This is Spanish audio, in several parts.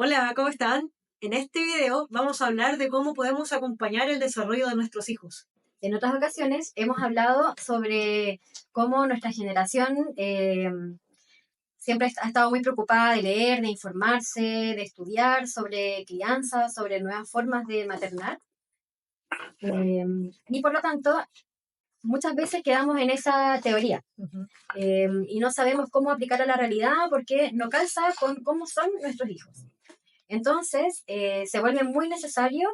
Hola, ¿cómo están? En este video vamos a hablar de cómo podemos acompañar el desarrollo de nuestros hijos. En otras ocasiones hemos hablado sobre cómo nuestra generación siempre ha estado muy preocupada de leer, de informarse, de estudiar sobre crianza, sobre nuevas formas de maternar. Y por lo tanto, muchas veces quedamos en esa teoría y no sabemos cómo aplicar a la realidad porque no calza con cómo son nuestros hijos. Entonces, se vuelve muy necesario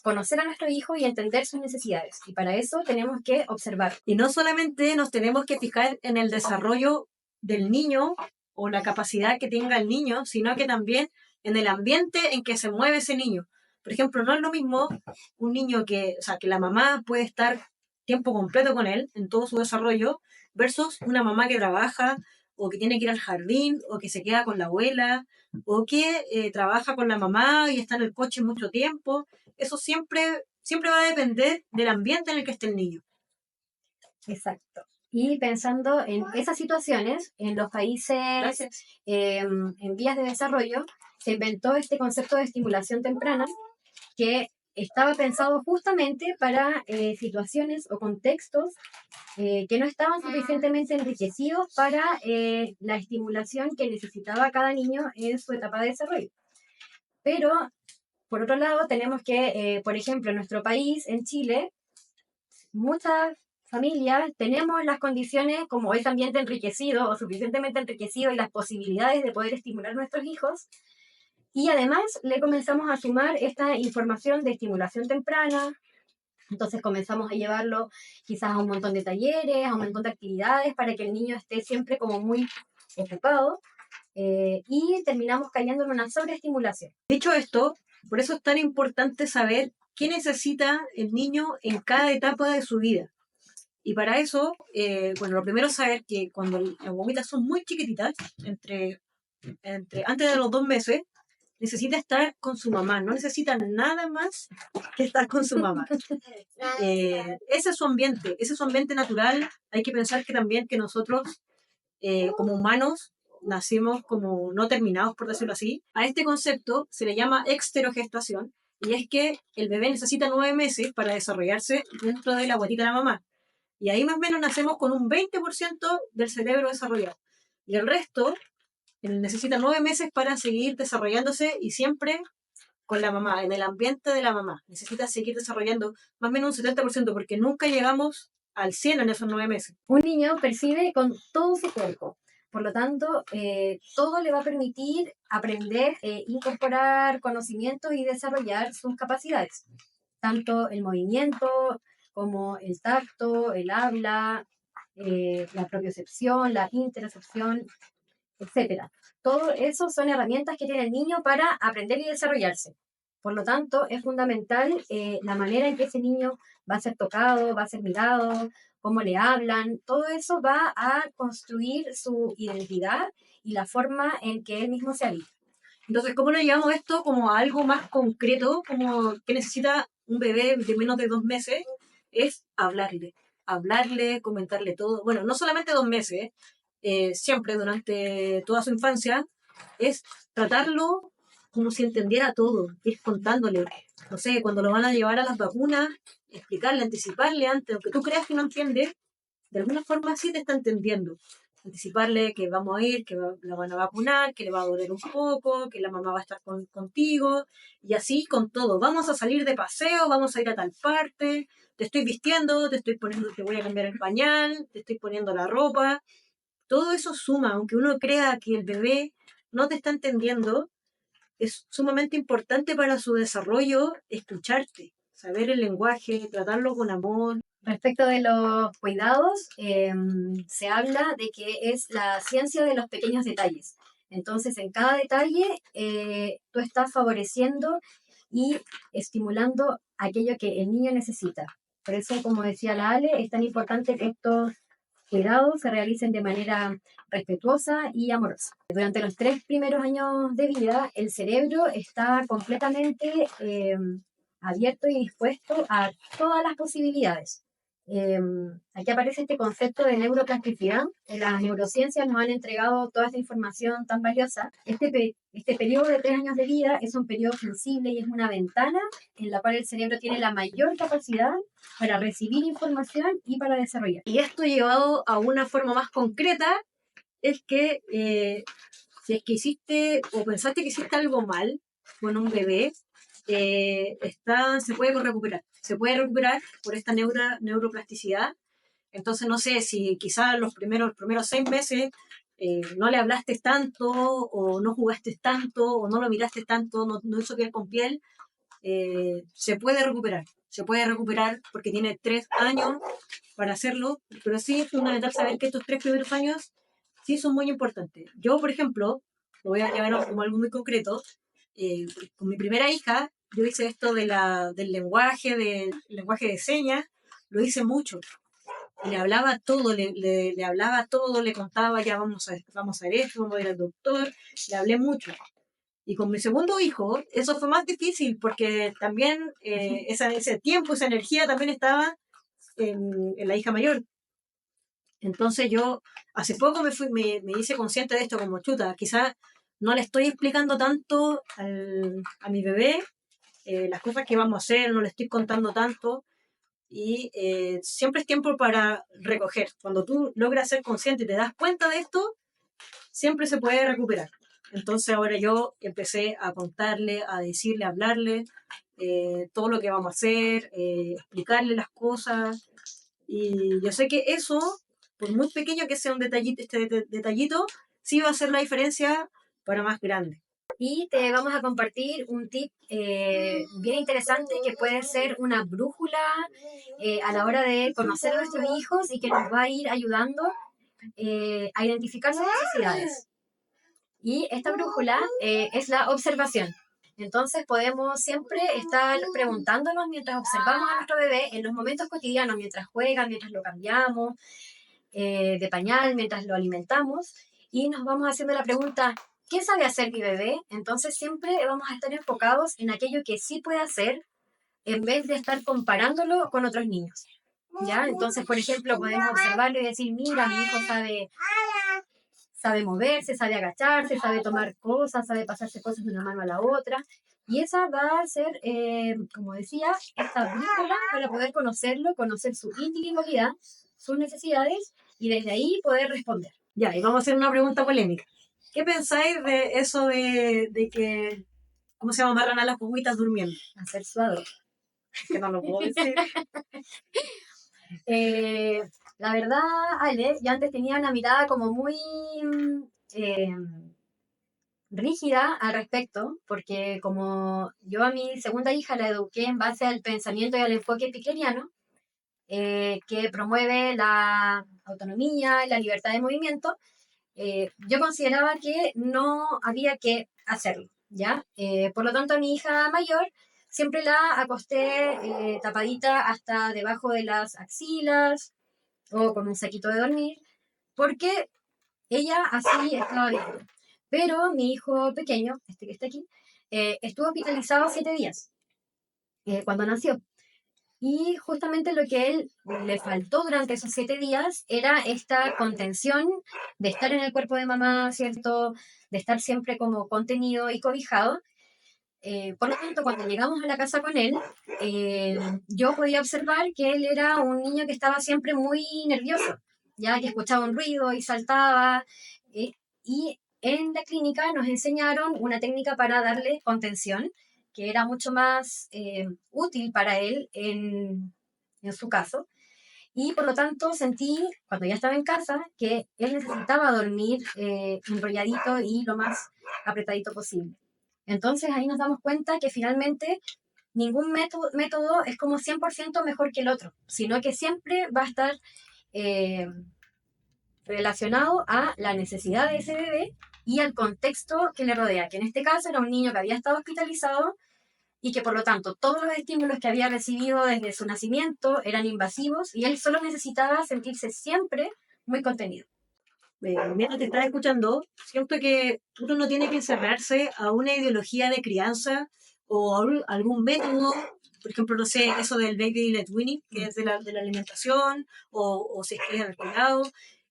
conocer a nuestro hijo y entender sus necesidades. Y para eso tenemos que observar. Y no solamente nos tenemos que fijar en el desarrollo del niño o la capacidad que tenga el niño, sino que también en el ambiente en que se mueve ese niño. Por ejemplo, no es lo mismo un niño que la mamá puede estar tiempo completo con él en todo su desarrollo versus una mamá que trabaja o que tiene que ir al jardín o que se queda con la abuela o que trabaja con la mamá y está en el coche mucho tiempo. Eso siempre va a depender del ambiente en el que esté el niño. Exacto. Y pensando en esas situaciones, en los países en vías de desarrollo, se inventó este concepto de estimulación temprana que estaba pensado justamente para situaciones o contextos que no estaban suficientemente enriquecidos para la estimulación que necesitaba cada niño en su etapa de desarrollo. Pero, por otro lado, tenemos que, por ejemplo, en nuestro país, en Chile, muchas familias tenemos las condiciones como ese ambiente enriquecido o suficientemente enriquecido y las posibilidades de poder estimular a nuestros hijos. Y además le comenzamos a sumar esta información de estimulación temprana. Entonces comenzamos a llevarlo quizás a un montón de talleres, a un montón de actividades para que el niño esté siempre como muy ocupado y terminamos cayendo en una sobreestimulación. Dicho esto, por eso es tan importante saber qué necesita el niño en cada etapa de su vida. Y para eso, lo primero es saber que cuando las guaguitas son muy chiquititas, antes de los 2 meses, necesita estar con su mamá, no necesita nada más que estar con su mamá. Ese es su ambiente natural. Hay que pensar que también que nosotros, como humanos, nacimos como no terminados, por decirlo así. A este concepto se le llama exterogestación, y es que el bebé necesita 9 meses para desarrollarse dentro de la guatita de la mamá. Y ahí más o menos nacemos con un 20% del cerebro desarrollado. Y el resto necesita 9 meses para seguir desarrollándose y siempre con la mamá, en el ambiente de la mamá. Necesita seguir desarrollando más o menos un 70% porque nunca llegamos al 100 en esos 9 meses. Un niño percibe con todo su cuerpo. Por lo tanto, todo le va a permitir aprender, incorporar conocimientos y desarrollar sus capacidades. Tanto el movimiento como el tacto, el habla, la propiocepción, la interocepción, etcétera. Todo eso son herramientas que tiene el niño para aprender y desarrollarse. Por lo tanto, es fundamental la manera en que ese niño va a ser tocado, va a ser mirado, cómo le hablan. Todo eso va a construir su identidad y la forma en que él mismo se habita. Entonces, ¿cómo lo llevamos esto como a algo más concreto, como que necesita un bebé de menos de 2 meses? Es hablarle, comentarle todo. Bueno, no solamente 2 meses, siempre durante toda su infancia, es tratarlo como si entendiera todo, ir contándole. No sé, cuando lo van a llevar a las vacunas, explicarle, anticiparle antes, aunque tú creas que no entiende, de alguna forma sí te está entendiendo. Anticiparle que vamos a ir, que la van a vacunar, que le va a doler un poco, que la mamá va a estar contigo, y así con todo. Vamos a salir de paseo, vamos a ir a tal parte, te estoy vistiendo, te estoy poniendo, te voy a cambiar el pañal, te estoy poniendo la ropa. Todo eso suma, aunque uno crea que el bebé no te está entendiendo, es sumamente importante para su desarrollo escucharte, saber el lenguaje, tratarlo con amor. Respecto de los cuidados, se habla de que es la ciencia de los pequeños detalles. Entonces, en cada detalle, tú estás favoreciendo y estimulando aquello que el niño necesita. Por eso, como decía la Ale, es tan importante que estos cuidados se realicen de manera respetuosa y amorosa. Durante los 3 primeros años de vida, el cerebro está completamente abierto y dispuesto a todas las posibilidades. Aquí aparece este concepto de neuroplasticidad. Las neurociencias nos han entregado toda esta información tan valiosa. Este periodo de 3 años de vida es un periodo sensible y es una ventana en la cual el cerebro tiene la mayor capacidad para recibir información y para desarrollar. Y esto llevado a una forma más concreta es que si es que hiciste o pensaste que hiciste algo mal con un bebé, se puede recuperar. Se puede recuperar por esta neuroplasticidad. Entonces, no sé, si quizás los primeros 6 meses no le hablaste tanto, o no jugaste tanto, o no lo miraste tanto, no hizo piel con piel, se puede recuperar. Se puede recuperar porque tiene 3 años para hacerlo, pero sí es fundamental saber que estos 3 primeros años sí son muy importantes. Yo, por ejemplo, lo voy a llevar como algo muy concreto, con mi primera hija, yo hice esto del lenguaje de señas, lo hice mucho. Y le hablaba todo, le hablaba todo, le contaba, ya vamos a ver esto, vamos a ir al doctor, le hablé mucho. Y con mi segundo hijo, eso fue más difícil porque también ese tiempo, esa energía también estaba en la hija mayor. Entonces yo hace poco me hice consciente de esto como chuta, quizás no le estoy explicando tanto a mi bebé las cosas que vamos a hacer, no le estoy contando tanto, y siempre es tiempo para recoger. Cuando tú logras ser consciente y te das cuenta de esto, siempre se puede recuperar. Entonces ahora yo empecé a contarle, a decirle, a hablarle todo lo que vamos a hacer, explicarle las cosas. Y yo sé que eso, por muy pequeño que sea un detallito, detallito, sí va a hacer la diferencia para más grande. Y te vamos a compartir un tip bien interesante que puede ser una brújula a la hora de conocer a nuestros hijos y que nos va a ir ayudando a identificar sus necesidades. Y esta brújula es la observación. Entonces podemos siempre estar preguntándonos mientras observamos a nuestro bebé en los momentos cotidianos, mientras juega, mientras lo cambiamos de pañal, mientras lo alimentamos, y nos vamos haciendo la pregunta, ¿qué sabe hacer mi bebé? Entonces siempre vamos a estar enfocados en aquello que sí puede hacer en vez de estar comparándolo con otros niños. ¿Ya? Entonces, por ejemplo, podemos observarlo y decir, mira, mi hijo sabe moverse, sabe agacharse, sabe tomar cosas, sabe pasarse cosas de una mano a la otra. Y esa va a ser, como decía, esta brújula para poder conocerlo, conocer su individualidad, sus necesidades y desde ahí poder responder. Ya, y vamos a hacer una pregunta polémica. ¿Qué pensáis de eso de que, ¿cómo se llama? Amarran a las guaguitas durmiendo? Hacer suado. Que no lo puedo decir. La verdad, Ale, yo antes tenía una mirada como muy rígida al respecto, porque como yo a mi segunda hija la eduqué en base al pensamiento y al enfoque piqueriano, que promueve la autonomía y la libertad de movimiento, yo consideraba que no había que hacerlo, ¿ya? Por lo tanto, a mi hija mayor siempre la acosté tapadita hasta debajo de las axilas o con un saquito de dormir, porque ella así estaba bien. Pero mi hijo pequeño, este que está aquí, estuvo hospitalizado 7 días cuando nació. Y justamente lo que él le faltó durante esos 7 días era esta contención de estar en el cuerpo de mamá, ¿cierto? De estar siempre como contenido y cobijado. Por lo tanto, cuando llegamos a la casa con él, yo podía observar que él era un niño que estaba siempre muy nervioso, ya que escuchaba un ruido y saltaba. Y en la clínica nos enseñaron una técnica para darle contención, que era mucho más útil para él en su caso. Y por lo tanto sentí, cuando ya estaba en casa, que él necesitaba dormir enrolladito y lo más apretadito posible. Entonces ahí nos damos cuenta que finalmente ningún método es como 100% mejor que el otro, sino que siempre va a estar eh, relacionado a la necesidad de ese bebé y al contexto que le rodea, que en este caso era un niño que había estado hospitalizado y que por lo tanto todos los estímulos que había recibido desde su nacimiento eran invasivos y él solo necesitaba sentirse siempre muy contenido. Mientras te estás escuchando, siento que uno no tiene que encerrarse a una ideología de crianza o a algún método por ejemplo, no sé, eso del baby led weaning, que es de la alimentación, o si es que es al cuidado,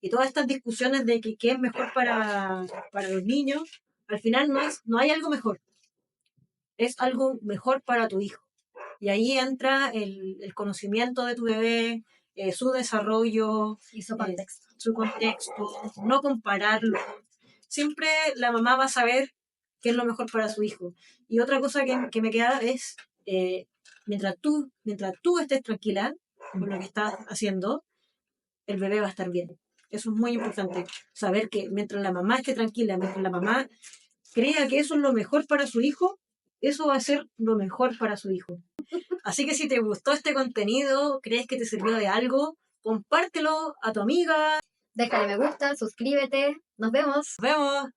y todas estas discusiones de que qué es mejor para los niños, al final no hay algo mejor, es algo mejor para tu hijo. Y ahí entra el conocimiento de tu bebé, su desarrollo, Y su contexto. su contexto, no compararlo. Siempre la mamá va a saber qué es lo mejor para su hijo. Y otra cosa que me queda es, mientras tú estés tranquila con lo que estás haciendo, el bebé va a estar bien. Eso es muy importante. Saber que mientras la mamá esté tranquila, mientras la mamá crea que eso es lo mejor para su hijo, eso va a ser lo mejor para su hijo. Así que si te gustó este contenido, crees que te sirvió de algo, compártelo a tu amiga. Déjale me gusta, suscríbete. Nos vemos. Nos vemos.